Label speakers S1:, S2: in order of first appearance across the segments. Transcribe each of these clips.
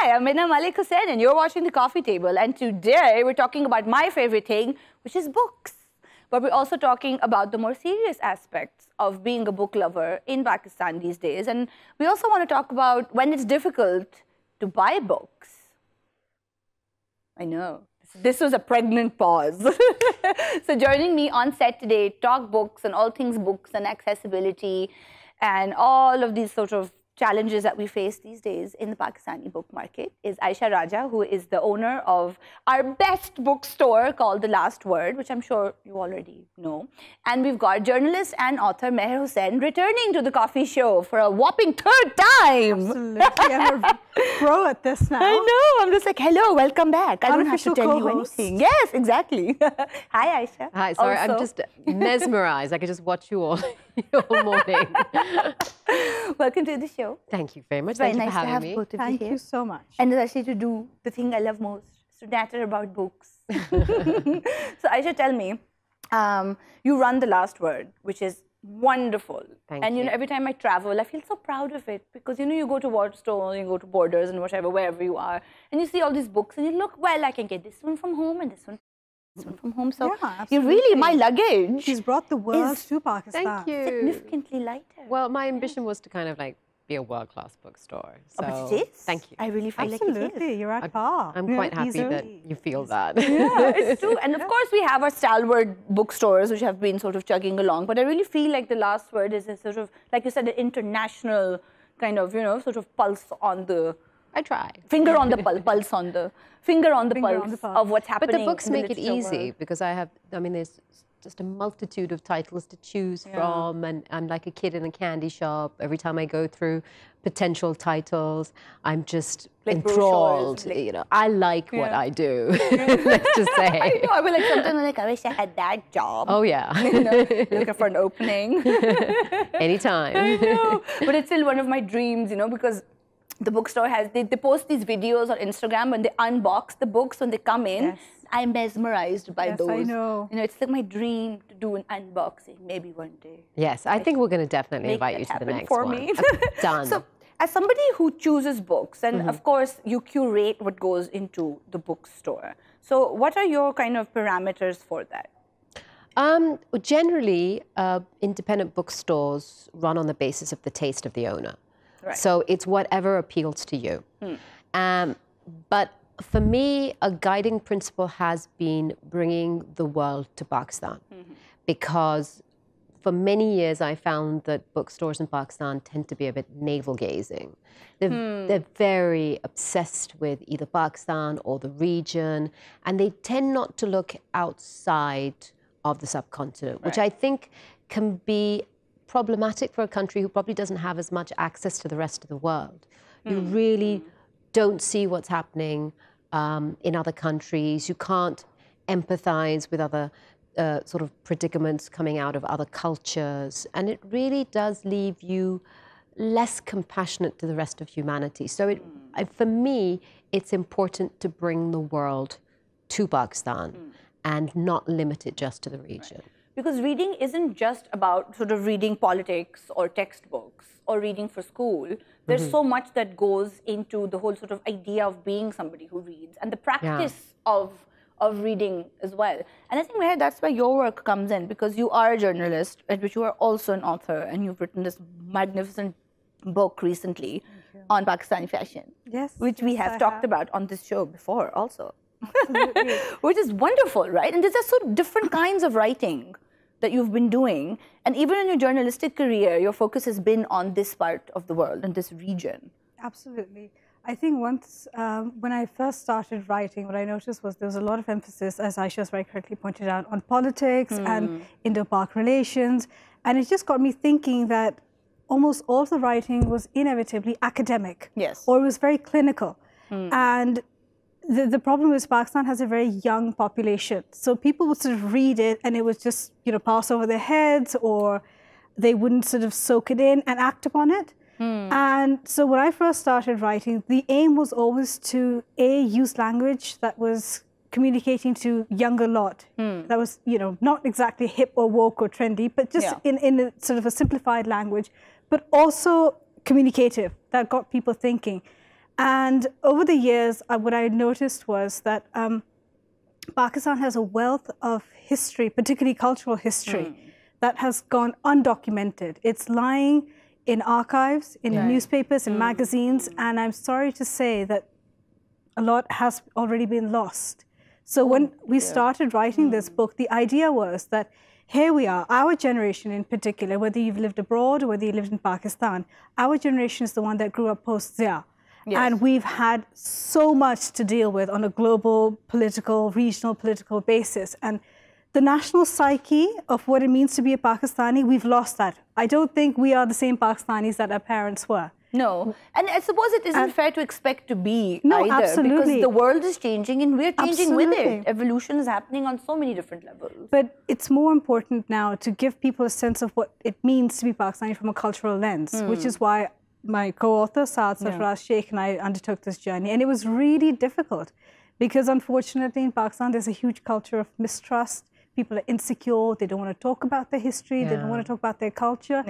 S1: Hi, I'm Mina Malik Hussain and you're watching The Coffee Table, and today we're talking about my favorite thing, which is books. But we're also talking about the more serious aspects of being a book lover in Pakistan these days. And we also want to talk about when it's difficult to buy books. I know. This was a pregnant pause. So joining me on set today, talk books and all things books and accessibility and all of these sort of challenges that we face these days in the Pakistani book market is Aysha Raja, who is the owner of our best bookstore called The Last Word, which I'm sure you already know. And we've got journalist and author Mehr Hussain returning to the coffee show for a whopping third time.
S2: Absolutely. I'm a pro at this now.
S1: I know. I'm just like, hello, welcome back. I don't have to tell you
S2: co-host.
S1: anything. Yes, exactly. Hi, Aysha.
S3: Hi, sorry,
S1: Also,
S3: I'm just mesmerized. I could just watch you all morning.
S1: welcome to the show.
S3: Thank you very much.
S1: It's very
S3: Thank you
S1: nice
S3: for
S1: to
S3: having
S1: have
S3: me.
S1: both of
S2: Thank
S1: you
S2: you
S1: here.
S2: so much.
S1: And especially to do the thing I love most, to natter about books. So Aysha, tell me, you run The Last Word, which is wonderful.
S3: Thank
S1: and
S3: you.
S1: Every time I travel, I feel so proud of it because you go to Waterstone, you go to Borders and whatever, wherever you are, and you see all these books and you look, well, I can get this one from home and this one from home. So
S2: Yeah,
S1: you really, my luggage
S2: She's brought the world
S1: is
S2: to Pakistan.
S3: Thank you.
S1: significantly lighter.
S3: Well, my ambition was to kind of like be a world-class bookstore. So
S1: Oh, but it is.
S3: thank you.
S1: I really feel like it is.
S2: Absolutely. You're at par.
S3: I'm
S2: Yeah,
S3: quite happy
S2: easily.
S3: that you feel that.
S1: Yeah, it's true. And of course, we have our stalwart bookstores, which have been sort of chugging along. But I really feel like The Last Word is a sort of, like you said, an international kind of, sort of pulse on the
S3: I try.
S1: finger on the pulse on the finger on the
S2: Finger
S1: pulse
S2: on the pulse.
S1: of what's
S3: But
S1: happening.
S3: the books
S1: in the
S3: make it
S1: literature
S3: easy
S1: world.
S3: because there's just a multitude of titles to choose from, and I'm like a kid in a candy shop. Every time I go through potential titles, I'm just
S1: Like
S3: enthralled.
S1: brochures, like-
S3: I like what I do. Let's just
S1: I
S3: say.
S1: know. I mean, like sometimes I'm like, I wish I had that job.
S3: Oh yeah.
S1: Looking for an opening.
S3: Anytime.
S1: I know. But it's still one of my dreams, because the bookstore has, they post these videos on Instagram when they unbox the books when they come in.
S2: Yes.
S1: I'm mesmerized by
S2: Yes,
S1: those.
S2: I know.
S1: It's like my dream to do an unboxing, maybe one day.
S3: Yes, I think we're going to definitely
S1: Make
S3: invite
S1: that
S3: you to the
S1: happen
S3: next
S1: for
S3: one.
S1: me.
S3: Done.
S1: So, as somebody who chooses books, and of course you curate what goes into the bookstore. So, what are your kind of parameters for that?
S3: Generally, independent bookstores run on the basis of the taste of the owner.
S1: Right.
S3: So it's whatever appeals to you. But for me, a guiding principle has been bringing the world to Pakistan. Because for many years, I found that bookstores in Pakistan tend to be a bit navel-gazing. They're very obsessed with either Pakistan or the region, and they tend not to look outside of the subcontinent, which I think can be problematic for a country who probably doesn't have as much access to the rest of the world. You really don't see what's happening in other countries. You can't empathize with other sort of predicaments coming out of other cultures. And it really does leave you less compassionate to the rest of humanity. So for me, it's important to bring the world to Pakistan and not limit it just to the region.
S1: Because reading isn't just about sort of reading politics or textbooks or reading for school. There's so much that goes into the whole sort of idea of being somebody who reads and the practice of reading as well. And I think, Mehr, that's where your work comes in, because you are a journalist, but you are also an author, and you've written this magnificent book recently on Pakistani fashion,
S2: Yes.
S1: which we
S2: yes,
S1: have
S2: I
S1: talked about on this show before also.
S2: Absolutely.
S1: Which is wonderful, right? And there's just so different kinds of writing that you've been doing. And even in your journalistic career, your focus has been on this part of the world and this region.
S2: Absolutely. I think once, when I first started writing, what I noticed was there was a lot of emphasis, as Aysha very correctly pointed out, on politics and Indo-Pak relations. And it just got me thinking that almost all of the writing was inevitably academic.
S1: Yes.
S2: Or it was very clinical. And the problem is Pakistan has a very young population. So people would sort of read it and it would just, pass over their heads, or they wouldn't sort of soak it in and act upon it. And so when I first started writing, the aim was always to, use language that was communicating to younger lot. That was, not exactly hip or woke or trendy, but just in a sort of a simplified language, but also communicative, that got people thinking. And over the years, what I noticed was that Pakistan has a wealth of history, particularly cultural history, that has gone undocumented. It's lying in archives, in newspapers, in magazines, and I'm sorry to say that a lot has already been lost. So when we started writing this book, the idea was that here we are, our generation in particular, whether you've lived abroad or whether you lived in Pakistan, our generation is the one that grew up post-Zia. Yes. And we've had so much to deal with on a global, political, regional political basis. And the national psyche of what it means to be a Pakistani, we've lost that. I don't think we are the same Pakistanis that our parents were.
S1: No. And I suppose it isn't fair to expect to be either.
S2: Absolutely.
S1: Because the world is changing and we're changing with it. Evolution is happening on so many different levels.
S2: But it's more important now to give people a sense of what it means to be Pakistani from a cultural lens, which is why my co-author, Saad Sarfaraz Sheikh, and I undertook this journey. And it was really difficult because, unfortunately, in Pakistan, there's a huge culture of mistrust. People are insecure. They don't want to talk about their history. They don't want to talk about their culture.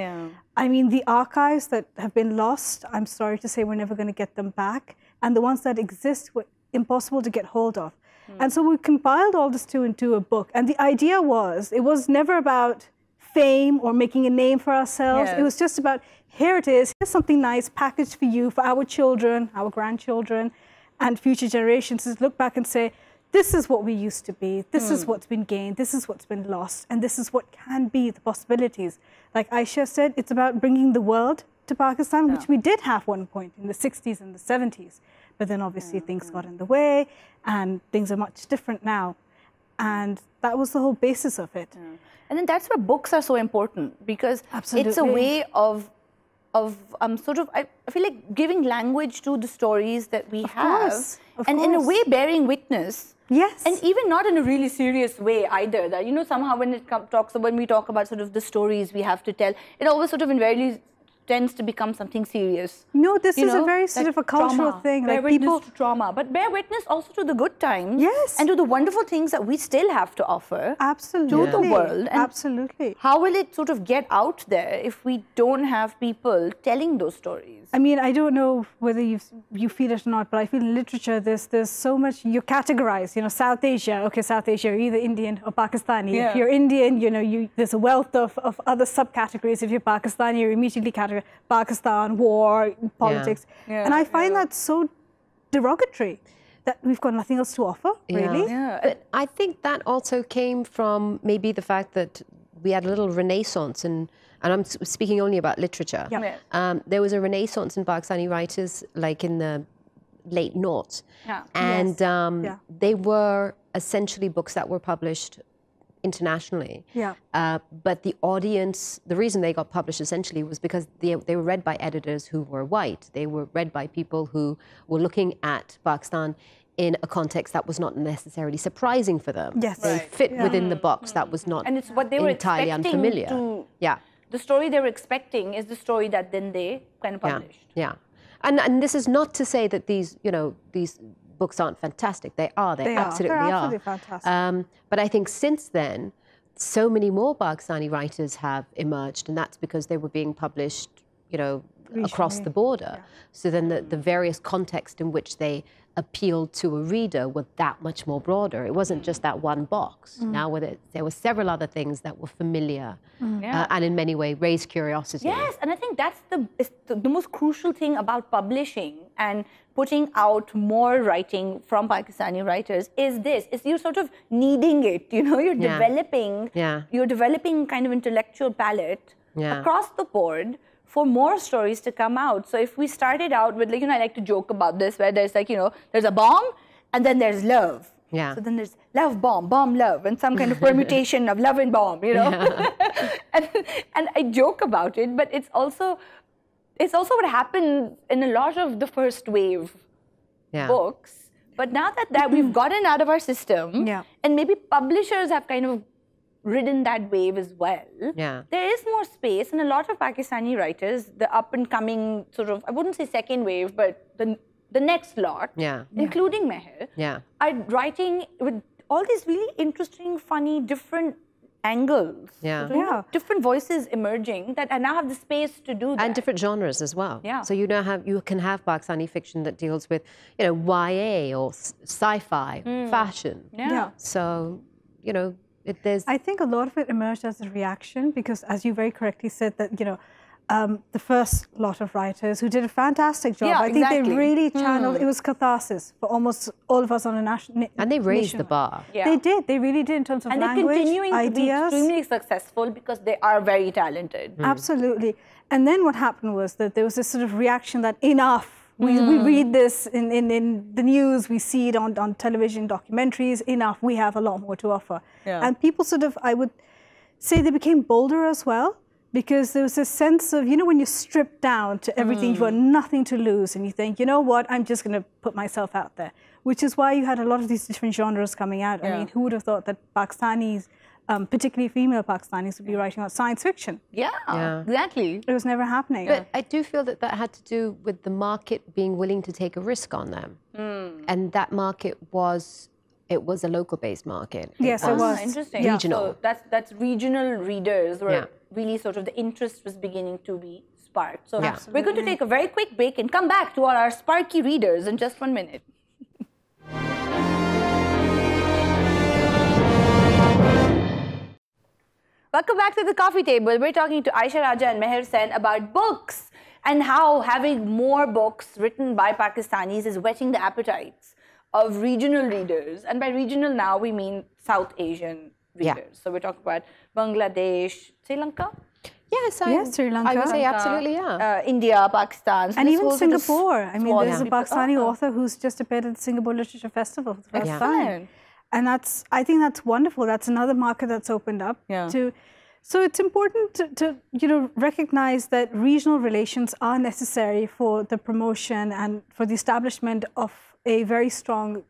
S2: I mean, the archives that have been lost, I'm sorry to say we're never going to get them back. And the ones that exist were impossible to get hold of. And so we compiled all this into a book. And the idea was, it was never about fame or making a name for ourselves. It was just about, here it is, here's something nice packaged for you, for our children, our grandchildren, and future generations to look back and say, this is what we used to be, this is what's been gained, this is what's been lost, and this is what can be, the possibilities. Like Aysha said, it's about bringing the world to Pakistan, which we did have one point in the 60s and the 70s. But then obviously things got in the way, and things are much different now. And that was the whole basis of it.
S1: And then that's where books are so important, because it's a way of sort of, I feel like giving language to the stories that we have. And in a way bearing witness.
S2: Yes.
S1: And even not in a really serious way either. That, you know, somehow when we talk about sort of the stories we have to tell, it always sort of invariably tends to become something serious.
S2: No, this is a very sort of a cultural thing.
S1: Bear witness to trauma, but bear witness also to the good times.
S2: Yes.
S1: And to the wonderful things that we still have to offer.
S2: Absolutely.
S1: To the world. And
S2: absolutely.
S1: How will it sort of get out there if we don't have people telling those stories?
S2: I mean, I don't know whether you feel it or not, but I feel in literature there's so much, you categorize, you know, South Asia, okay, South Asia, you're either Indian or Pakistani. If you're Indian, you know, there's a wealth of other subcategories. If you're Pakistani, you're immediately categorized Pakistan, war, politics. And I find that so derogatory that we've got nothing else to offer, really.
S3: But I think that also came from maybe the fact that we had a little renaissance, and I'm speaking only about literature. There was a renaissance in Pakistani writers, like in the late noughts. And they were essentially books that were published internationally. But the audience, the reason they got published essentially was because they were read by editors who were white. They were read by people who were looking at Pakistan in a context that was not necessarily surprising for them. They fit within the box that was not
S1: and it's what they were
S3: entirely unfamiliar.
S1: The story they were expecting is the story that then they kind of published.
S3: And this is not to say that these, you know, these books aren't fantastic. They are. They absolutely are.
S2: They're absolutely fantastic.
S3: But I think since then, so many more Pakistani writers have emerged, and that's because they were being published, you know, across the border. So then the various contexts in which they appealed to a reader were that much more broader. It wasn't just that one box. Now there were several other things that were familiar and in many ways raised curiosity.
S1: Yes, and I think that's the most crucial thing about publishing and putting out more writing from Pakistani writers is you're sort of needing it, you know, you're developing kind of intellectual palette across the board for more stories to come out. So if we started out with, like, you know, I like to joke about this, where there's like, you know, there's a bomb and then there's love. So then there's love, bomb, love, and some kind of permutation of love and bomb, you know. and I joke about it, but it's also what happened in a lot of the first wave books. But now that we've gotten out of our system, and maybe publishers have kind of ridden that wave as well, there is more space, and a lot of Pakistani writers, the up-and-coming sort of, I wouldn't say second wave, but the next lot, including Mehr, are writing with all these really interesting, funny, different angles.
S3: Yeah.
S1: So, you know, different voices emerging that now have the space to do that.
S3: And different genres as well.
S1: Yeah.
S3: So you can have Pakistani fiction that deals with, you know, YA or sci-fi, fashion.
S1: Yeah.
S3: So, you know, there's...
S2: I think a lot of it emerged as a reaction because, as you very correctly said, that, you know, the first lot of writers who did a fantastic job.
S1: Yeah,
S2: I think
S1: exactly.
S2: they really channeled, it was catharsis for almost all of us on a national...
S3: And they raised the bar.
S1: Yeah.
S2: They did, they really did in terms of language,
S1: they're continuing to be
S2: ideas.
S1: extremely successful because they are very talented.
S2: Absolutely. And then what happened was that there was this sort of reaction that enough. We read this in the news, we see it on television, documentaries, enough, we have a lot more to offer.
S1: Yeah.
S2: And people sort of, I would say they became bolder as well, because there was a sense of, you know, when you're stripped down to everything, you've got nothing to lose, and you think, you know what, I'm just going to put myself out there, which is why you had a lot of these different genres coming out. I mean, who would have thought that Pakistanis, particularly female Pakistanis, would be writing about science fiction?
S1: Yeah, exactly.
S2: It was never happening.
S3: But I do feel that that had to do with the market being willing to take a risk on them. And that market was, it was a local-based market.
S2: Yes, it was.
S1: Interesting.
S3: Regional.
S1: So that's regional readers were really sort of the interest was beginning to be sparked. So we're going to take a very quick break and come back to all our sparky readers in just 1 minute. Welcome back to the coffee table. We're talking to Aysha Raja and Mehr Hussain about books and how having more books written by Pakistanis is whetting the appetites of regional readers. And by regional now, we mean South Asian readers. So we're talking about Bangladesh, Sri Lanka?
S3: Yes,
S2: Sri Lanka.
S3: I would say absolutely, yeah.
S1: India, Pakistan. So
S2: and
S1: this
S2: even
S1: whole sort of
S2: Singapore. I mean, there's a
S1: people-
S2: Pakistani author who's just appeared at the Singapore Literature Festival for the first time.
S1: Excellent.
S2: And I think that's wonderful. That's another market that's opened up. So it's important to you know, recognize that regional relations are necessary for the promotion and for the establishment of a very strong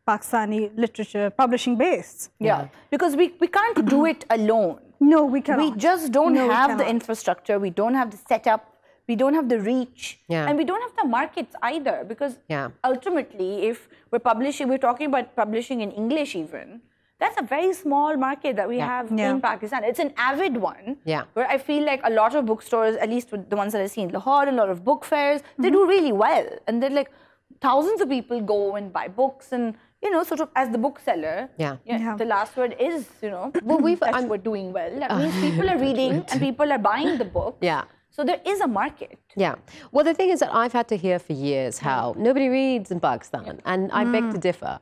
S2: Pakistani literature publishing base.
S1: Yeah, because we can't do it alone.
S2: No, we cannot.
S1: We just don't
S2: No, we
S1: have the
S2: cannot.
S1: infrastructure, we don't have the setup, we don't have the reach,
S3: Yeah.
S1: and we don't have the markets either. Because
S3: Yeah.
S1: ultimately, if we're talking about publishing in English even, that's a very small market that we have in Pakistan. It's an avid one, where I feel like a lot of bookstores, at least with the ones that I've seen in Lahore, a lot of book fairs, they do really well. And they're like, thousands of people go and buy books and, you know, sort of as the bookseller, the last word is, you know, well, we're doing well. That means people are reading and people are buying the book.
S3: Yeah.
S1: So there is a market.
S3: Yeah. Well, the thing is that I've had to hear for years how nobody reads in Pakistan, and I beg to differ.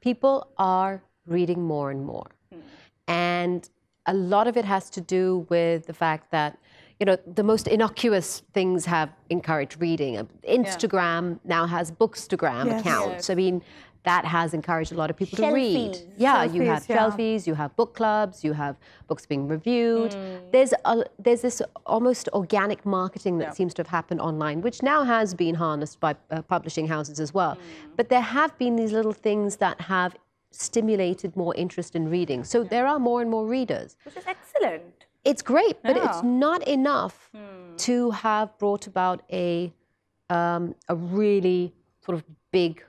S3: People are reading more and more. And a lot of it has to do with the fact that, you know, the most innocuous things have encouraged reading. Instagram now has Bookstagram accounts. I mean, that has encouraged a lot of people to read. Yeah, you have shelfies, you have book clubs, you have books being reviewed. There's this almost organic marketing that seems to have happened online, which now has been harnessed by publishing houses as well. But there have been these little things that have stimulated more interest in reading. So there are more and more readers.
S1: Which is excellent.
S3: It's great, but it's not enough to have brought about a really sort of big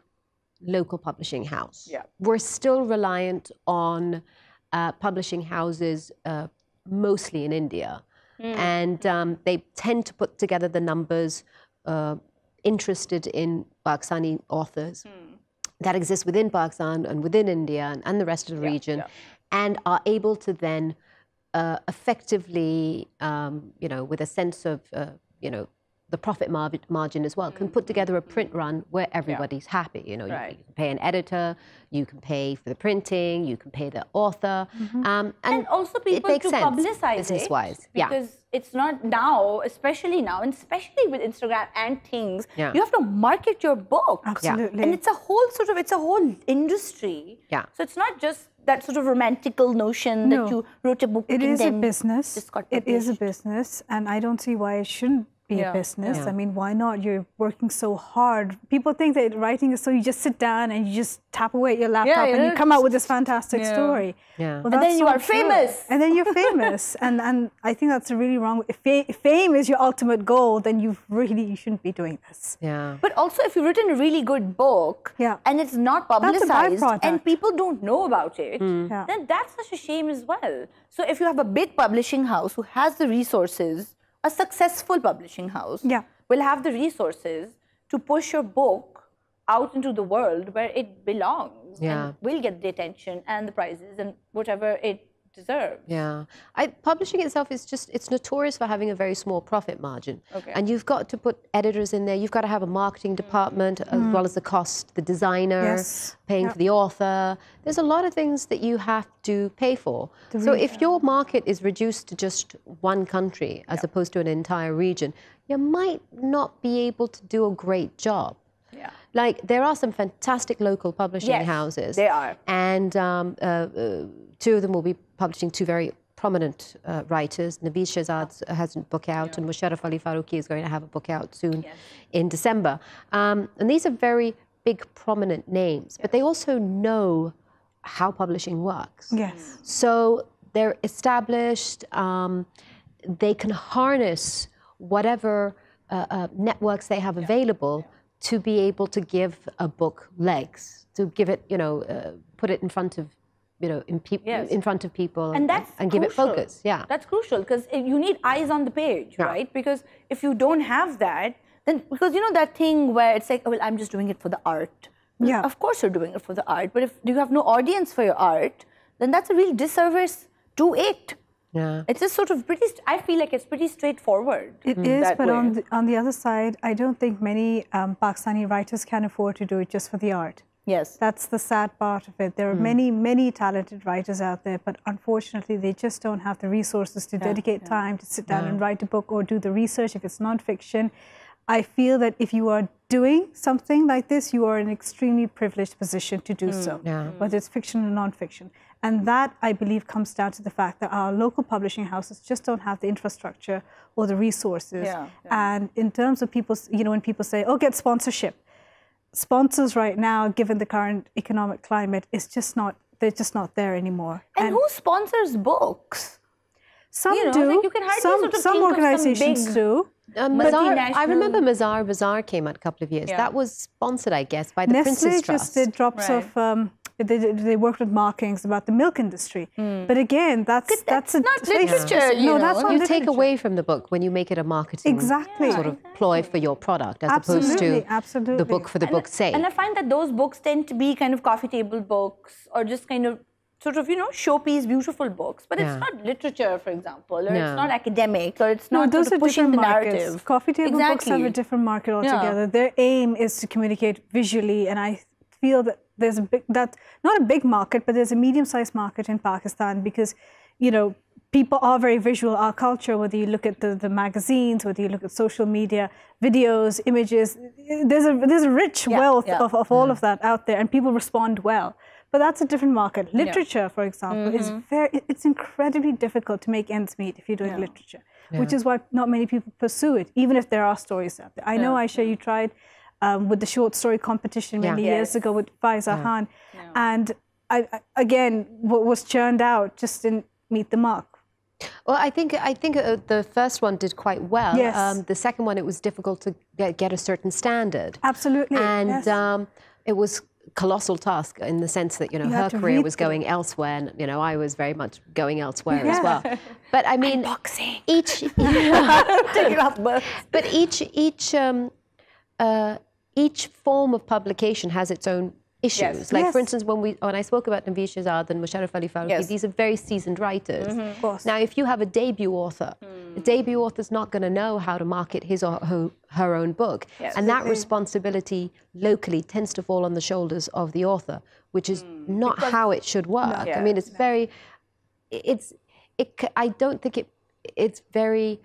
S3: local publishing house. We're still reliant on publishing houses mostly in India. And they tend to put together the numbers interested in Pakistani authors that exist within Pakistan and within India and the rest of the region, and are able to then effectively, you know, with a sense of, you know, the profit margin as well, can put together a print run where everybody's happy. You know, you can pay an editor, you can pay for the printing, you can pay the author.
S1: And also people to publicize
S3: business-wise.
S1: Because it's not now, especially now, and especially with Instagram and things, you have to market your book.
S2: Absolutely.
S1: And it's a whole sort of, it's a whole industry. So it's not just that sort of romantical notion that you wrote a book.
S2: It is a business.
S1: Just got
S2: it is a
S1: published.
S2: business, and I don't see why it shouldn't be a business. I mean, why not? You're working so hard. People think that writing is so you just sit down and you just tap away at your laptop and you come out with this fantastic story.
S1: Well, and then you are famous.
S2: And then you're famous. and I think that's really wrong. If fame is your ultimate goal, then you shouldn't be doing this.
S1: But also, if you've written a really good book and it's not publicized and people don't know about it, then that's such a shame as well. So if you have a big publishing house who has the resources, a successful publishing house will have the resources to push your book out into the world where it belongs and will get the attention and the prizes and whatever it deserves.
S3: Publishing itself is it's notorious for having a very small profit margin. And you've got to put editors in there. You've got to have a marketing department as well as the cost, the designer, paying for the author. There's a lot of things that you have to pay for. So if your market is reduced to just one country as opposed to an entire region, you might not be able to do a great job. Like, there are some fantastic local publishing houses.
S1: They are.
S3: And two of them will be publishing two very prominent writers. Naveed Shehzad has a book out, and Musharraf Ali Faruqi is going to have a book out soon in December. And these are very big, prominent names, but they also know how publishing works. So they're established. They can harness whatever networks they have available to be able to give a book legs, to give it, put it in front of, in front of people
S1: and
S3: give it focus.
S1: That's crucial, because you need eyes on the page, right? Because if you don't have that, then, because that thing where it's like, oh, well, I'm just doing it for the art. Of course you're doing it for the art, but if you have no audience for your art, then that's a real disservice to it. It's just sort of I feel like it's pretty straightforward.
S2: It is, but on the other side, I don't think many Pakistani writers can afford to do it just for the art. That's the sad part of it. There are many, many talented writers out there, but unfortunately, they just don't have the resources to dedicate time to sit down and write a book or do the research if it's non-fiction. I feel that if you are doing something like this, you are in an extremely privileged position to do so, whether it's fiction or non-fiction. And that, I believe, comes down to the fact that our local publishing houses just don't have the infrastructure or the resources. And in terms of people, when people say, oh, get sponsorship, sponsors right now, given the current economic climate, they're just not there anymore.
S1: And who sponsors books?
S2: Some do.
S1: Like you can hardly
S2: some organizations do.
S3: I remember Mazar Bazaar came out a couple of years. That was sponsored, I guess, by the Prince's Trust.
S2: Nestle just did drops of. They worked with markings about the milk industry, but again, that's
S1: not literature.
S2: No, that's not
S3: you
S2: literature.
S3: take away from the book when you make it a marketing sort of ploy for your product, as opposed to the book for the book's sake.
S1: And I find that those books tend to be kind of coffee table books, or just kind of sort of showpiece beautiful books, but it's not literature, for example, or it's not academic, or it's not sort of pushing the narrative.
S2: Coffee table books have a different market altogether. Their aim is to communicate visually, and I feel that there's not a big market, but there's a medium-sized market in Pakistan, because people are very visual. Our culture, whether you look at the magazines, whether you look at social media, videos, images, there's a rich wealth of all of that out there, and people respond well. But that's a different market. Literature, for example, it's incredibly difficult to make ends meet if you're doing literature, which is why not many people pursue it, even if there are stories out there. I know, Aysha, you tried with the short story competition many years ago with Faiza Khan, and I again, what was churned out just didn't meet the mark.
S3: Well, I think the first one did quite well. The second one, it was difficult to get a certain standard.
S2: Absolutely.
S3: And it was colossal task in the sense that her career was going elsewhere, and I was very much going elsewhere as well. But I mean, each form of publication has its own issues. Like, for instance, when I spoke about Naveed Shehzad and Musharraf Ali Faruqi, these are very seasoned writers.
S2: Of course.
S3: Now, if you have a debut author, the debut author's not going to know how to market his or her own book. And that responsibility locally tends to fall on the shoulders of the author, which is not how it should work. I mean, it's very, I don't think it's very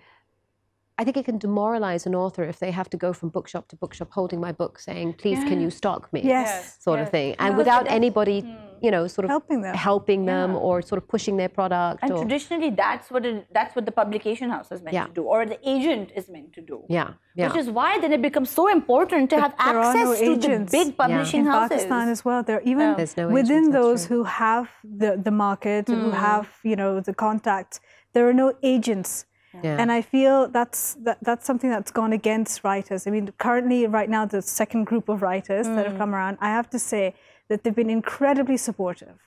S3: I think it can demoralize an author if they have to go from bookshop to bookshop holding my book saying, please, can you stock me?
S2: Yes.
S3: Sort of thing. And without anybody, you know, sort of helping them or sort of pushing their product.
S1: And traditionally, that's what the publication house is meant to do, or the agent is meant to do. Which is why then it becomes so important to have access to the big publishing houses.
S2: In Pakistan as well, there are even within those who have the market, who have, you know, the contacts, there are no agents. And I feel that's something that's gone against writers. I mean, currently, right now, the second group of writers that have come around, I have to say that they've been incredibly supportive.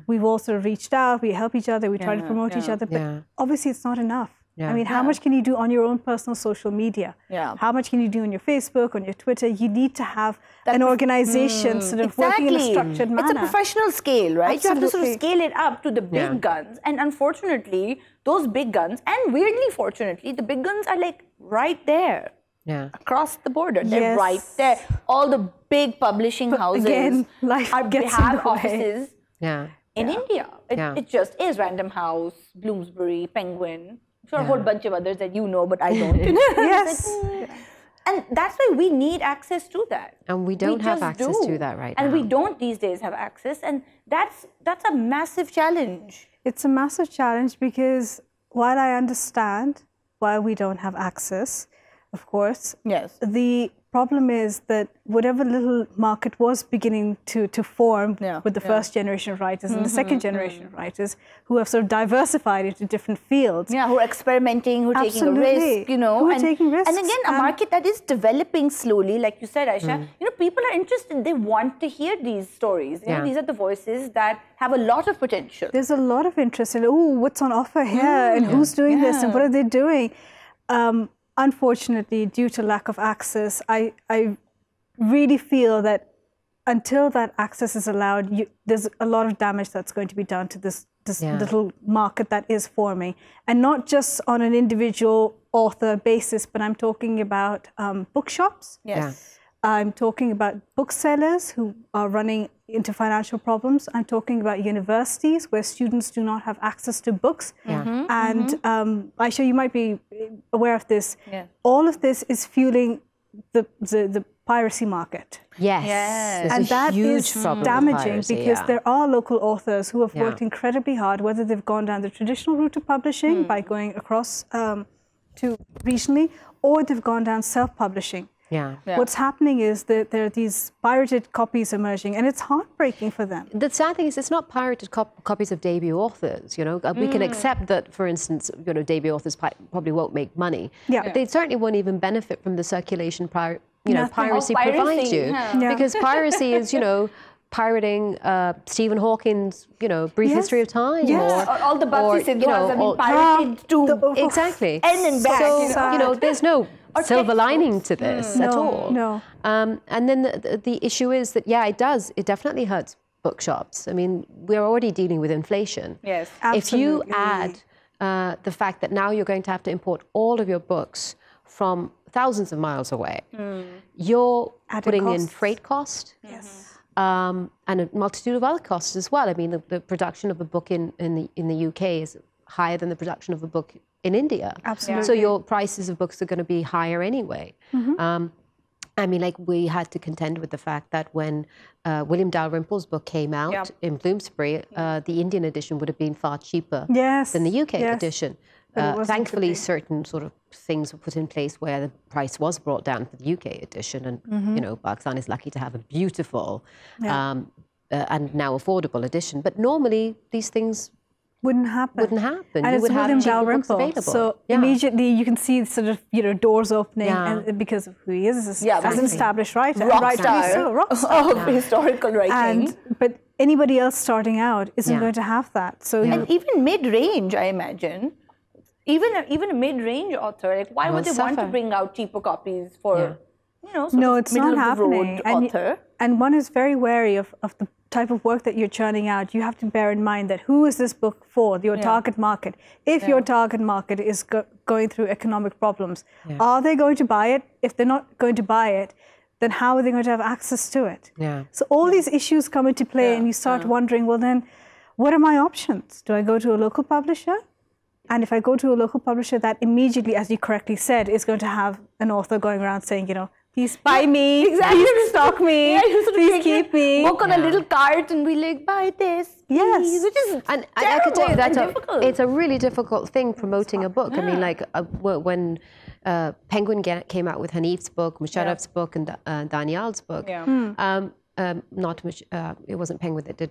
S2: We've also reached out, we help each other, we try to promote each other, but obviously it's not enough. I mean, how much can you do on your own personal social media? How much can you do on your Facebook, on your Twitter? You need to have an organization sort of working in a structured manner.
S1: It's a professional scale, right? Absolutely. You have to sort of scale it up to the big guns. And unfortunately, those big guns, and weirdly fortunately, the big guns are like right there. Across the border. They're right there. All the big publishing houses have offices in India. It just is. Random House, Bloomsbury, Penguin. Sure, a whole bunch of others that you know, but I don't. And that's why we need access to that.
S3: And we don't have access to that right now.
S1: And we don't these days have access. And that's a massive challenge.
S2: It's a massive challenge because while I understand why we don't have access, of course, the problem is that whatever little market was beginning to form with the first generation of writers and the second generation of writers who have sort of diversified into different fields.
S1: Who are experimenting, who are taking a risk, you know.
S2: Who are taking risks.
S1: And again, a market that is developing slowly, like you said, Aysha. You know, people are interested. They want to hear these stories. You know, these are the voices that have a lot of potential.
S2: There's a lot of interest in, what's on offer here and who's doing this and what are they doing? Unfortunately, due to lack of access, I really feel that until that access is allowed, there's a lot of damage that's going to be done to this little market that is forming. And not just on an individual author basis, but I'm talking about bookshops. I'm talking about booksellers who are running into financial problems. I'm talking about universities where students do not have access to books. And Aysha, you might be aware of this. All of this is fueling the piracy market.
S3: And
S2: that is damaging because there are local authors who have worked incredibly hard, whether they've gone down the traditional route of publishing by going across to regionally, or they've gone down self-publishing. What's happening is that there are these pirated copies emerging, and it's heartbreaking for them.
S3: The sad thing is, it's not pirated copies of debut authors. You know, we can accept that, for instance, you know, debut authors probably won't make money, but they certainly won't even benefit from the circulation piracy provides you, because piracy is, you know, pirating Stephen Hawking's, you know, Brief History of Time,
S1: or all the Bugsy Siddharths have been pirated too.
S3: Exactly.
S1: And back.
S3: So, you know, there's no silver lining to this at all. And then the issue is that, it definitely hurts bookshops. I mean, we're already dealing with inflation.
S2: Absolutely.
S3: If you add the fact that now you're going to have to import all of your books from thousands of miles away, you're putting in freight cost. And a multitude of other costs as well. I mean, the production of a book in the UK is higher than the production of a book in India.
S2: Absolutely.
S3: So your prices of books are going to be higher anyway. I mean, like, we had to contend with the fact that when William Dalrymple's book came out in Bloomsbury, the Indian edition would have been far cheaper than the UK edition. Thankfully, certain sort of things were put in place where the price was brought down for the UK edition, and you know, Pakistan is lucky to have a beautiful and now affordable edition. But normally, these things
S2: wouldn't happen.
S3: And
S2: you would have cheaper books available. So immediately you can see sort of, you know, doors opening, and because of who he is as an established writer, rock star
S1: of historical writing.
S2: But anybody else starting out isn't going to have that. So
S1: and even mid-range, I imagine. Even a mid-range author, like, why would they want to bring out cheaper copies for, you know,
S2: no, it's not happening.
S1: Author?
S2: And one is very wary of the type of work that you're churning out. You have to bear in mind that who is this book for, your target market? If your target market is going through economic problems, are they going to buy it? If they're not going to buy it, then how are they going to have access to it? So all these issues come into play, and you start wondering, well, then, what are my options? Do I go to a local publisher? And if I go to a local publisher, that immediately, as you correctly said, is going to have an author going around saying, you know, please buy me, please stock me, please keep me.
S1: Book on a little cart and be like, buy this, please,
S2: Yes.
S1: which is
S3: And I can tell you
S1: difficult.
S3: it's a really difficult thing promoting a book. I mean, like when Penguin came out with Hanif's book, Musharraf's book, and Daniel's book.
S1: Yeah.
S3: It wasn't Penguin that did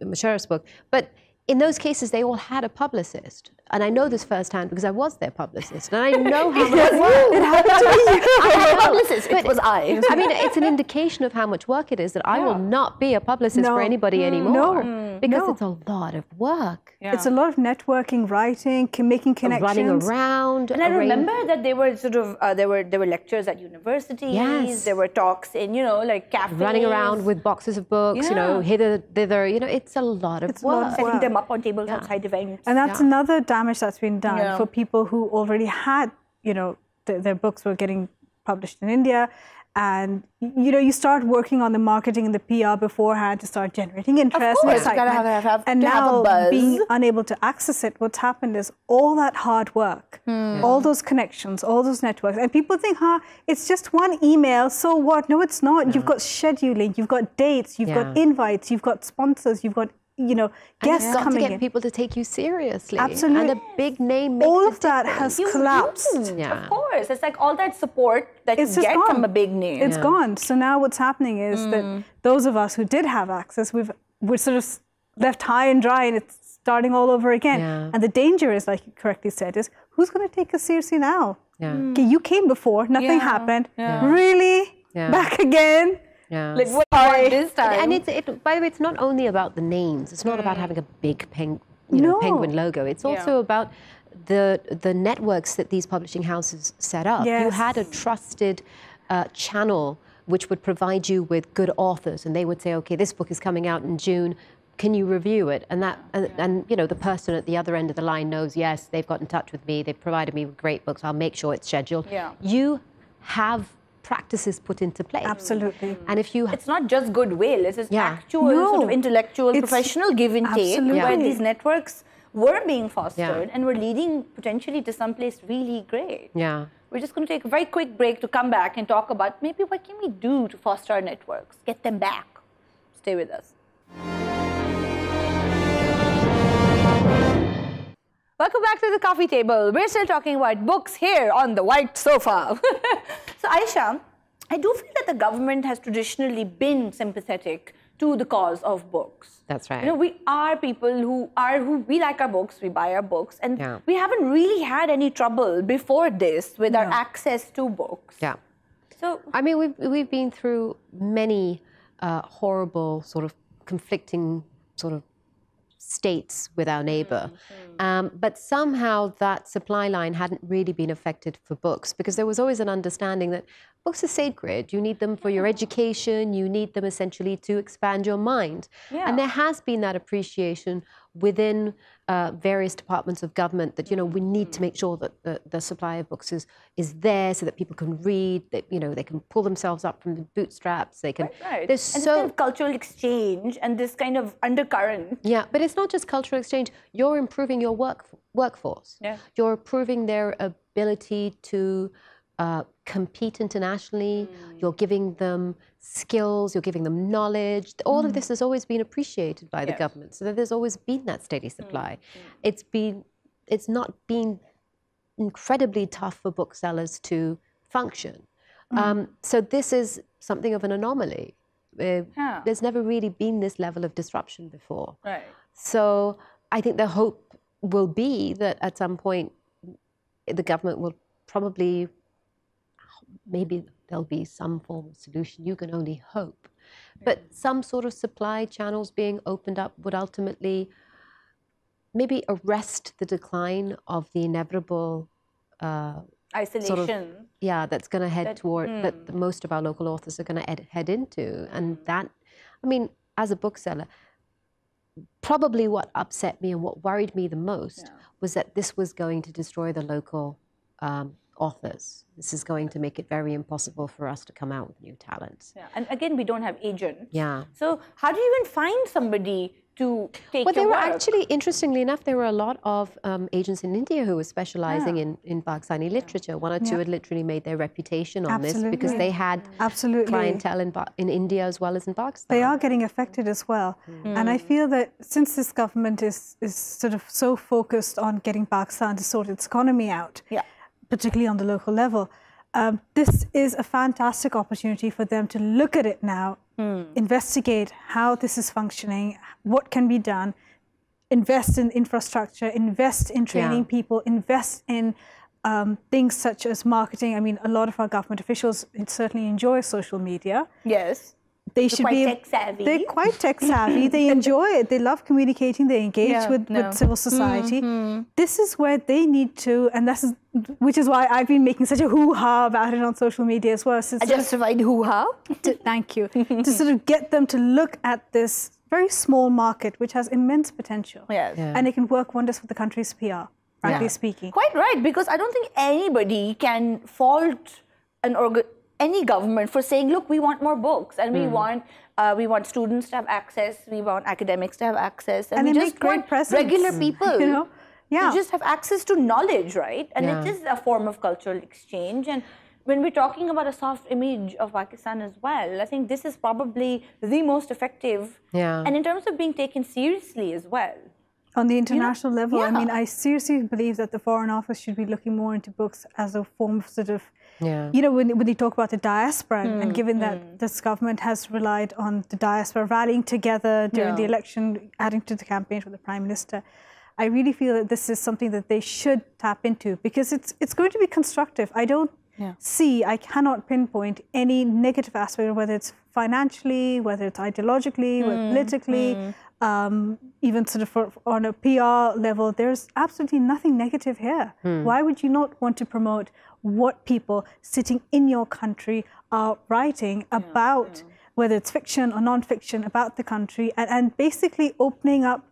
S3: Musharraf's book, but in those cases, they all had a publicist. And I know this firsthand because I was their publicist. And I know how much work
S2: It happened to me.
S1: I was a publicist. It was I.
S3: I mean, it's an indication of how much work it is that I will not be a publicist for anybody anymore. Because it's a lot of work.
S1: Yeah.
S2: It's a lot of networking, writing, making connections.
S3: Running around.
S1: And I remember that they were sort of, there were lectures at universities.
S3: Yes.
S1: There were talks in, you know, like cafes.
S3: Running around with boxes of books, you know, hither, thither. You know, it's a lot of work.
S1: Setting them up on tables outside events.
S2: And that's another damage that's been done for people who already had, you know, their books were getting published in India. And, you know, you start working on the marketing and the PR beforehand to start generating interest and excitement. And now being unable to access it, what's happened is all that hard work, all those connections, all those networks. And people think, it's just one email, so what? No, it's not. You've got scheduling, you've got dates, you've got invites, you've got sponsors, you've got, you know, guests coming in.
S3: And you've got to get people to take you seriously.
S2: Absolutely.
S3: And a big name makes
S2: all of that has collapsed.
S1: Of course. It's like all that support that you get from a big name.
S2: It's gone. So now what's happening is that those of us who did have access, we're sort of left high and dry, and it's starting all over again.
S3: Yeah.
S2: And the danger is, like you correctly said, is who's going to take us seriously now?
S3: Yeah.
S2: Okay, you came before, nothing happened. Really? Back again?
S3: Yeah.
S1: Like, what this time?
S3: And by the way, it's not only about the names. It's not about having a big penguin logo. It's also about the networks that these publishing houses set up.
S2: Yes.
S3: You had a trusted channel which would provide you with good authors, and they would say, okay, this book is coming out in June. Can you review it? And you know, the person at the other end of the line knows, yes, they've got in touch with me. They've provided me with great books. I'll make sure it's scheduled.
S1: Yeah.
S3: You have practices put into place.
S2: Absolutely.
S3: And if you...
S1: It's not just goodwill. It's just actual sort of intellectual, professional give and take, where these networks were being fostered and were leading potentially to someplace really great.
S3: Yeah.
S1: We're just going to take a very quick break to come back and talk about maybe what can we do to foster our networks, get them back. Stay with us. Welcome back to the coffee table. We're still talking about books here on the white sofa. So Aysha, I do feel that the government has traditionally been sympathetic to the cause of books.
S3: That's right.
S1: You know, we are people who we like our books, we buy our books, and we haven't really had any trouble before this with our access to books.
S3: Yeah.
S1: So
S3: I mean, we've been through many horrible sort of conflicting sort of states with our neighbor. But somehow that supply line hadn't really been affected for books, because there was always an understanding that books are sacred. You need them for your education. You need them essentially to expand your mind. And there has been that appreciation within various departments of government that, you know, we need to make sure that the supply of books is there so that people can read, that, you know, they can pull themselves up from the bootstraps. They can.
S1: There's
S3: There's
S1: kind of cultural exchange and this kind of undercurrent.
S3: Yeah, but it's not just cultural exchange. You're improving your workforce.
S1: Yeah.
S3: You're improving their ability to compete internationally. You're giving them skills. You're giving them knowledge. All of this has always been appreciated by the government. So there's always been that steady supply. It's not been incredibly tough for booksellers to function. So this is something of an anomaly. There's never really been this level of disruption before.
S1: Right.
S3: So I think the hope will be that at some point the government will probably, maybe there'll be some form of solution. You can only hope. But some sort of supply channels being opened up would ultimately maybe arrest the decline of the inevitable
S1: isolation.
S3: Sort of, that's going to head toward, that most of our local authors are going to head into. And that, I mean, as a bookseller, probably what upset me and what worried me the most was that this was going to destroy the local authors. This is going to make it very impossible for us to come out with new talents.
S1: And again, we don't have agents.
S3: Yeah.
S1: So how do you even find somebody to take
S3: Well,
S1: your
S3: there were
S1: work.
S3: actually, interestingly enough, there were a lot of agents in India who were specializing in Pakistani literature. One or two had literally made their reputation on this because they had clientele in India as well as in Pakistan.
S2: They are getting affected as well. And I feel that since this government is sort of so focused on getting Pakistan to sort its economy out, particularly on the local level, this is a fantastic opportunity for them to look at it now, investigate how this is functioning, what can be done, invest in infrastructure, invest in training people, invest in things such as marketing. I mean, a lot of our government officials certainly enjoy social media.
S1: Yes.
S2: They should
S1: quite
S2: be
S1: tech savvy.
S2: They're quite tech savvy. They enjoy it. They love communicating. They engage with civil society. This is where they need to, and which is why I've been making such a hoo-ha about it on social media as well.
S1: A justified hoo-ha.
S2: Thank you. To sort of get them to look at this very small market, which has immense potential.
S1: Yes.
S2: And it can work wonders for the country's PR, frankly speaking.
S1: Quite right, because I don't think anybody can fault any government for saying, look, we want more books, and we want students to have access, we want academics to have access, and we just want regular people to just have access to knowledge, right? And it is a form of cultural exchange. And when we're talking about a soft image of Pakistan as well, I think this is probably the most effective, and in terms of being taken seriously as well.
S2: On the international level, I mean, I seriously believe that the Foreign Office should be looking more into books as a form of sort of, you know, when they talk about the diaspora, and given that this government has relied on the diaspora rallying together during the election, adding to the campaign for the Prime Minister, I really feel that this is something that they should tap into, because it's going to be constructive. I don't I cannot pinpoint any negative aspect, whether it's financially, whether it's ideologically, whether politically, even sort of on a PR level. There's absolutely nothing negative here. Why would you not want to promote what people sitting in your country are writing about, whether it's fiction or non-fiction, about the country, and basically opening up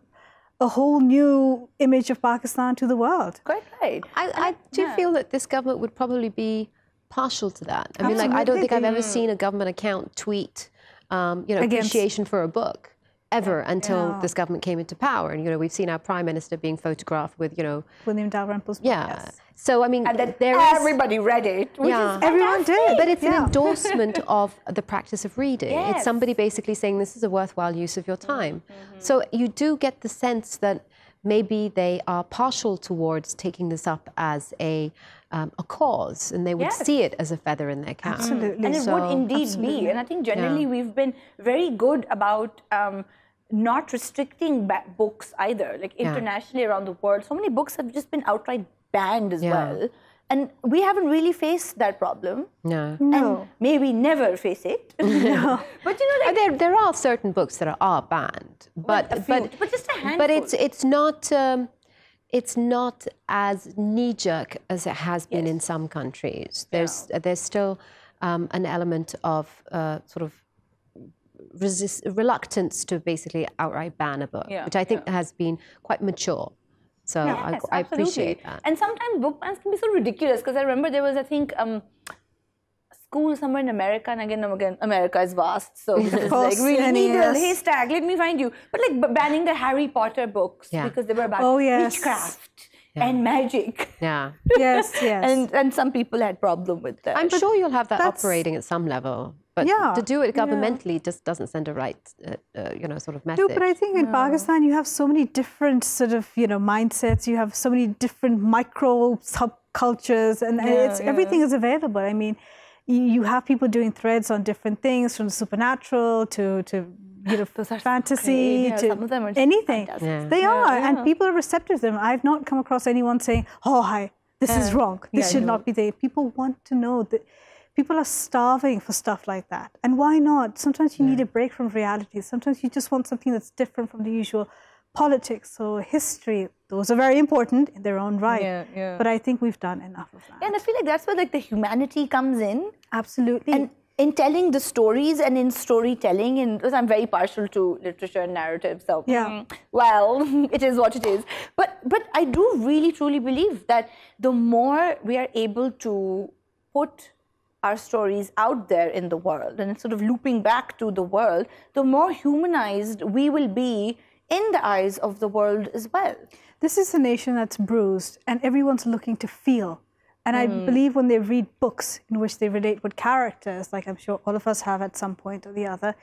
S2: a whole new image of Pakistan to the world?
S1: Quite right.
S3: I do feel that this government would probably be partial to that. I mean, like, I don't think I've ever seen a government account tweet, appreciation for a book ever until this government came into power. And, you know, we've seen our Prime Minister being photographed with, you know...
S2: William Dalrymple's book.
S3: So, I mean,
S1: and then everybody read it, which is
S2: everyone did.
S3: But it's an endorsement of the practice of reading. It's somebody basically saying this is a worthwhile use of your time. So you do get the sense that maybe they are partial towards taking this up as a cause, and they would see it as a feather in their cap.
S2: Absolutely.
S1: And it would indeed be. And I think generally we've been very good about not restricting books either. Like internationally around the world, so many books have just been outright banned as well. And we haven't really faced that problem. And maybe never face it. But you know, like,
S3: there are certain books that are banned, but
S1: just a handful.
S3: But it's not as knee-jerk as it has been in some countries. There's still an element of sort of reluctance to basically outright ban a book, which I think has been quite mature. So I appreciate that.
S1: And sometimes book bans can be so ridiculous, because I remember there was, I think, school somewhere in America, and again, America is vast, so it's like really needle, haystack, let me find you. But like banning the Harry Potter books because they were about witchcraft and magic. And some people had problem with that.
S3: I'm sure you'll have that operating at some level. But to do it governmentally just doesn't send a right, sort of message.
S2: No, but I think in Pakistan you have so many different sort of, mindsets. You have so many different micro subcultures, and everything is available. I mean, you have people doing threads on different things, from supernatural to fantasy to
S1: some of them are
S2: anything. They are, and people are receptive to them. I've not come across anyone saying, "Oh, hi, this is wrong. This should not be there." People want to know that. People are starving for stuff like that. And why not? Sometimes you need a break from reality. Sometimes you just want something that's different from the usual politics or history. Those are very important in their own right. But I think we've done enough of that.
S1: And I feel like that's where the humanity comes in.
S2: Absolutely.
S1: And in telling the stories and in storytelling, and because I'm very partial to literature and narrative, so well, it is what it is. But I do really truly believe that the more we are able to put our stories out there in the world, and it's sort of looping back to the world, the more humanized we will be in the eyes of the world as well.
S2: This is a nation that's bruised, and everyone's looking to feel. And I believe when they read books in which they relate with characters, like I'm sure all of us have at some point or the other,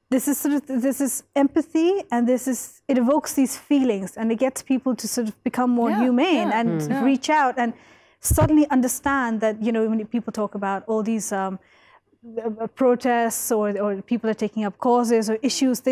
S2: this is empathy, and it evokes these feelings, and it gets people to sort of become more humane and reach out and suddenly understand that, you know, when people talk about all these protests or people are taking up causes or issues,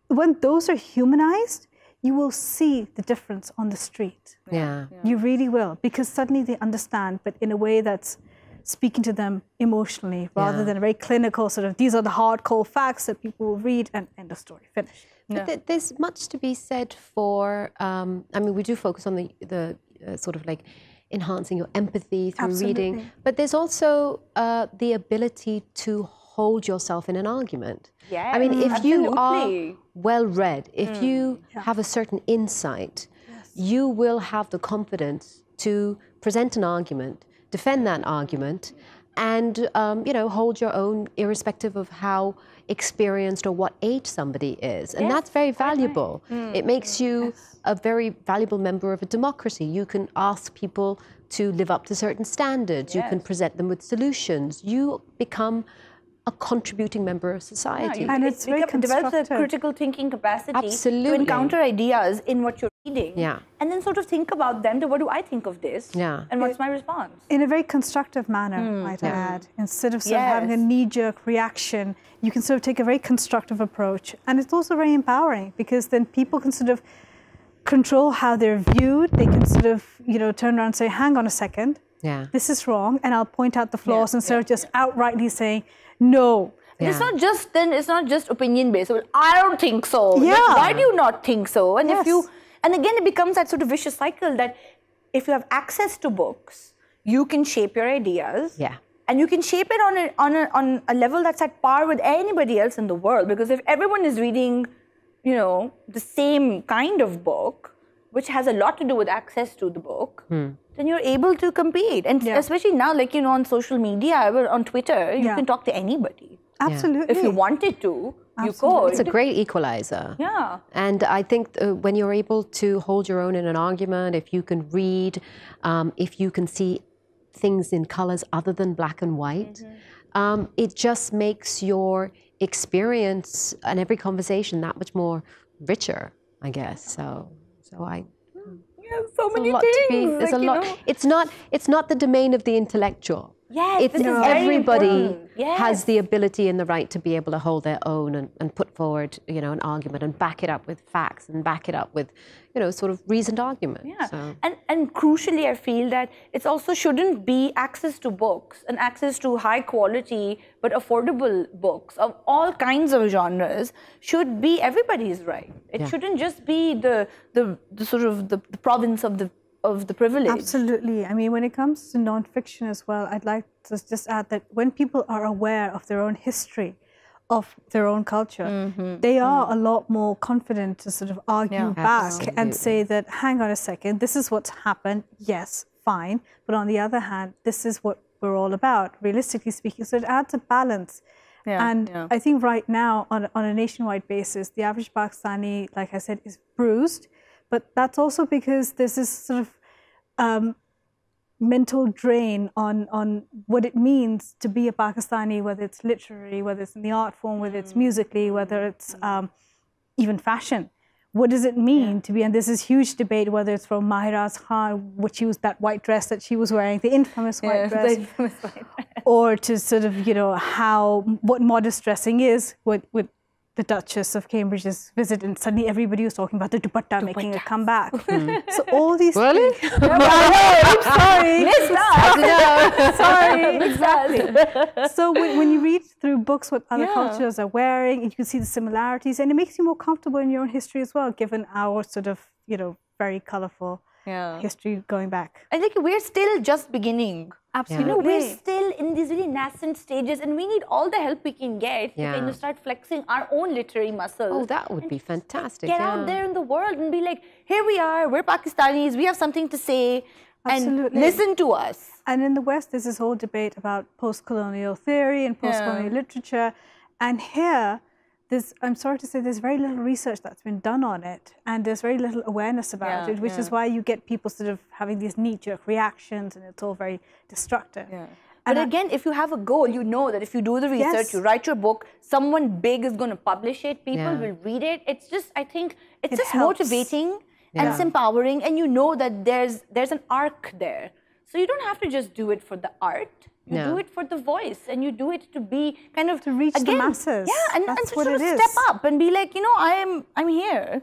S2: when those are humanized, you will see the difference on the street.
S3: Yeah.
S2: You really will, because suddenly they understand, but in a way that's speaking to them emotionally rather than a very clinical sort of, these are the hardcore facts that people will read and end of story, finish.
S3: But there's much to be said for, I mean, we do focus on the sort of like enhancing your empathy through reading, but there's also the ability to hold yourself in an argument.
S1: Yeah,
S3: I mean, if you are
S1: absolutely.
S3: well-read, if you have a certain insight, you will have the confidence to present an argument, defend that argument, and you know, hold your own irrespective of how experienced or what age somebody is. And that's very valuable. It makes you a very valuable member of a democracy. You can ask people to live up to certain standards. You can present them with solutions. You become a contributing member of society.
S2: And it's very
S1: develops a
S2: constructive.
S1: critical thinking capacity
S3: Absolutely.
S1: to encounter ideas in what you're reading.
S3: Yeah.
S1: And then sort of think about them, what do I think of this?
S3: Yeah.
S1: And what's my response?
S2: In a very constructive manner, might I add. Instead of sort of having a knee-jerk reaction, you can sort of take a very constructive approach. And it's also very empowering, because then people can sort of control how they're viewed. They can sort of, you know, turn around and say, hang on a second, this is wrong, and I'll point out the flaws instead of just outrightly saying, no.
S1: Yeah. It's not just opinion based. Well, I don't think so.
S2: Yeah.
S1: Like, why do you not think so? And if you, and again, it becomes that sort of vicious cycle that if you have access to books, you can shape your ideas.
S3: Yeah.
S1: And you can shape it on a level that's at par with anybody else in the world. Because if everyone is reading, you know, the same kind of book, which has a lot to do with access to the book, then you're able to compete. And especially now, like, you know, on social media, or on Twitter, you can talk to anybody.
S2: Absolutely.
S1: If you wanted to, you could.
S3: It's a great equalizer.
S1: Yeah.
S3: And I think when you're able to hold your own in an argument, if you can read, if you can see things in colors other than black and white, it just makes your experience and every conversation that much more richer, I guess. So I...
S1: So many things.
S3: There's a lot. It's not the domain of the intellectual.
S1: Yes,
S3: it's
S1: this is very
S3: everybody
S1: important.
S3: has the ability and the right to be able to hold their own and put forward, you know, an argument and back it up with facts and back it up with, you know, sort of reasoned argument.
S1: Yeah.
S3: So.
S1: And crucially, I feel that it's also shouldn't be access to books and access to high quality but affordable books of all kinds of genres should be everybody's right. It shouldn't just be the sort of the province of the privilege.
S2: Absolutely. I mean, when it comes to nonfiction as well, I'd like to just add that when people are aware of their own history, of their own culture, they are a lot more confident to sort of argue back and say that, hang on a second, this is what's happened, yes, fine, but on the other hand, this is what we're all about, realistically speaking. So it adds a balance. I think right now, on a nationwide basis, the average Pakistani, like I said, is bruised, but that's also because there's this sort of mental drain on what it means to be a Pakistani, whether it's literary, whether it's in the art form, whether it's musically, whether it's even fashion. What does it mean to be, and there's this huge debate whether it's from Mahiraj Khan, which used that white dress that she was wearing, the infamous white dress,
S1: The infamous white dress.
S2: or to sort of, you know, what modest dressing is with the Duchess of Cambridge's visit, and suddenly everybody was talking about the dupatta making a comeback. So all these
S3: Really?
S2: things. I'm sorry. Sorry, exactly. So when you read through books what other cultures are wearing, you can see the similarities, and it makes you more comfortable in your own history as well, given our sort of, you know, very colorful history going back.
S1: And like, we're still just beginning.
S2: Absolutely.
S1: You know, we're still in these really nascent stages, and we need all the help we can get to kind of start flexing our own literary muscles.
S3: Oh, that would be fantastic.
S1: Get out there in the world and be like, here we are, we're Pakistanis, we have something to say, and listen to us.
S2: And in the West, there's this whole debate about post-colonial theory and post-colonial literature. And here, I'm sorry to say, there's very little research that's been done on it, and there's very little awareness about it, which is why you get people sort of having these knee-jerk reactions, and it's all very destructive.
S1: Yeah. But again, if you have a goal, you know that if you do the research, you write your book, someone big is going to publish it, people will read it. It's just, I think, it's just motivating and it's empowering, and you know that there's an arc there. So you don't have to just do it for the art. You do it for the voice, and you do it to be kind of
S2: to reach the masses.
S1: Yeah, and to sort of step up and be like, you know, I'm here,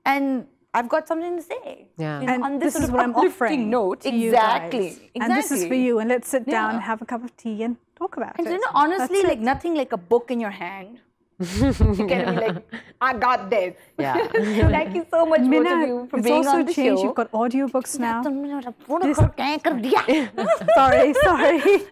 S1: and I've got something to say.
S2: Yeah,
S1: you know,
S2: and
S1: on this
S2: is
S1: sort
S2: what
S1: of
S2: I'm offering
S1: note.
S2: to you guys.
S1: Exactly.
S2: And this is for you. And let's sit down and have a cup of tea and talk about it.
S1: And you know, honestly, like nothing like a book in your hand. You can be like, I got this.
S3: Yeah.
S1: So thank you so much, both of you, for being on the show.
S2: You've got audiobooks now.
S1: Sorry.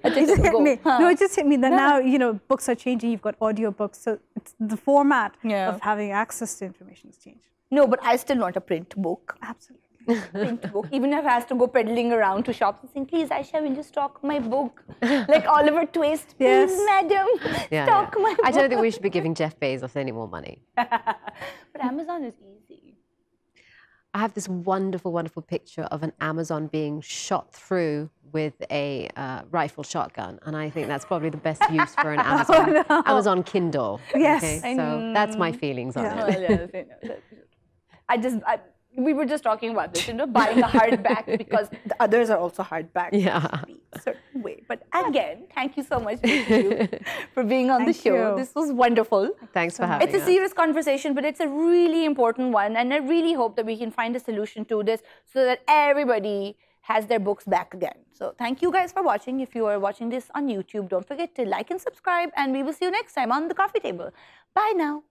S2: It just hit me. No, it just hit me that now, you know, books are changing. You've got audiobooks. So it's the format of having access to information has changed.
S1: No, but I still want a print book.
S2: Absolutely.
S1: Print book. Even if I has to go peddling around to shops and saying, please, Aysha, will you stock my book? Like Oliver Twist, please, madam, stock my book.
S3: I don't think we should be giving Jeff Bezos any more money.
S1: But Amazon is easy.
S3: I have this wonderful, wonderful picture of an Amazon being shot through with a rifle shotgun, and I think that's probably the best use for an Amazon Amazon Kindle.
S2: Yes,
S3: okay? So that's my feelings on it.
S1: Well, yes, we were just talking about this, you know, buying a hardback because the others are also hardback.
S3: Yeah.
S1: A certain way. But again, thank you so much for being on the show. This was wonderful.
S3: Thanks for having us.
S1: It's a serious conversation, but it's a really important one. And I really hope that we can find a solution to this so that everybody has their books back again. So thank you guys for watching. If you are watching this on YouTube, don't forget to like and subscribe. And we will see you next time on The Coffee Table. Bye now.